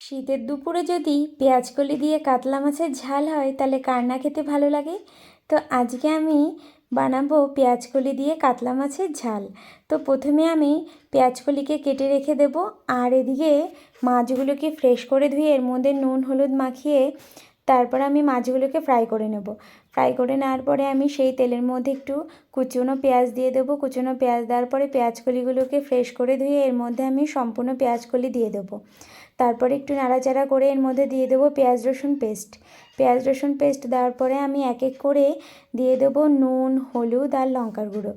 শীতের দুপুরে যদি পেঁয়াজকলি দিয়ে কাতলা মাছের ঝাল হয় তাহলে কার না খেতে ভালো লাগে। তো আজকে আমি বানাবো পেঁয়াজকলি দিয়ে কাতলা মাছের ঝাল। তো প্রথমে আমি পেঁয়াজকলিকে কেটে রেখে দেব, আর এদিকে মাছগুলোকে ফ্রেশ করে ধুয়ে এর মধ্যে নুন হলুদ মাখিয়ে তারপর আমি মাছগুলোকে ফ্রাই করে নেব। ফ্রাই করে নেওয়ার পরে আমি সেই তেলের মধ্যে একটু কুচনো পেঁয়াজ দিয়ে দেবো। কুচনো পেঁয়াজ দেওয়ার পরে পেঁয়াজকলিগুলোকে ফ্রেশ করে ধুয়ে এর মধ্যে আমি সম্পূর্ণ পেঁয়াজকলি দিয়ে দেবো। তারপরে একটু নাড়াচাড়া করে এর মধ্যে দিয়ে দেবো পেঁয়াজ রসুন পেস্ট। পেঁয়াজ রসুন পেস্ট দেওয়ার পরে আমি এক এক করে দিয়ে দেবো নুন হলুদ আর লঙ্কার গুঁড়ো।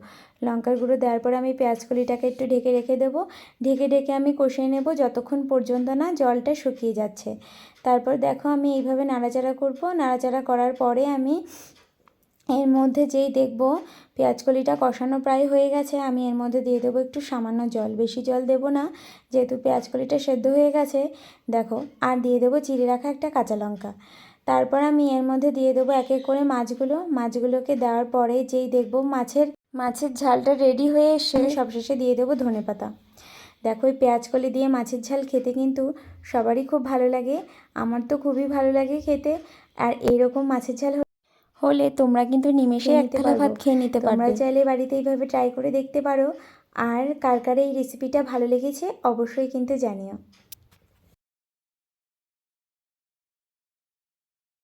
লঙ্কার গুঁড়ো দেওয়ার পরে আমি পেঁয়াজকলিটাকে একটু ঢেকে রেখে দেবো। ঢেকে আমি কষিয়ে নেব যতক্ষণ পর্যন্ত না জলটা শুকিয়ে যাচ্ছে। তারপর দেখো আমি এইভাবে নাড়াচাড়া করব। নাড়াচাড়া করার পরে আমি এর মধ্যে যেই দেখব পেঁয়াজকলিটা কষানো প্রায় হয়ে গেছে, আমি এর মধ্যে দিয়ে দেবো একটু সামান্য জল, বেশি জল দেব না যেহেতু পেঁয়াজকলিটা সেদ্ধ হয়ে গেছে। দেখো, আর দিয়ে দেবো চিড়ে রাখা একটা কাঁচা লঙ্কা। তারপর আমি এর মধ্যে দিয়ে দেবো এক এক করে মাছগুলোকে দেওয়ার পরে যেই দেখব মাছের ঝালটা রেডি হয়ে এসে সবশেষে দিয়ে দেবো ধনেপাতা। দেখো, এই পেঁয়াজকলি দিয়ে মাছের ঝাল খেতে কিন্তু সবারই খুব ভালো লাগে, আমার তো খুবই ভালো লাগে খেতে। আর এইরকম মাছের ঝাল হলে তোমরা কিন্তু নিমেষে এক থালা ভাত খেয়ে নিতে পারবে। তোমরা চাইলে বাড়িতে এইভাবে ট্রাই করে দেখতে পারো। আর কার কার এই রেসিপিটা ভালো লেগেছে অবশ্যই কিন্তু জানিও।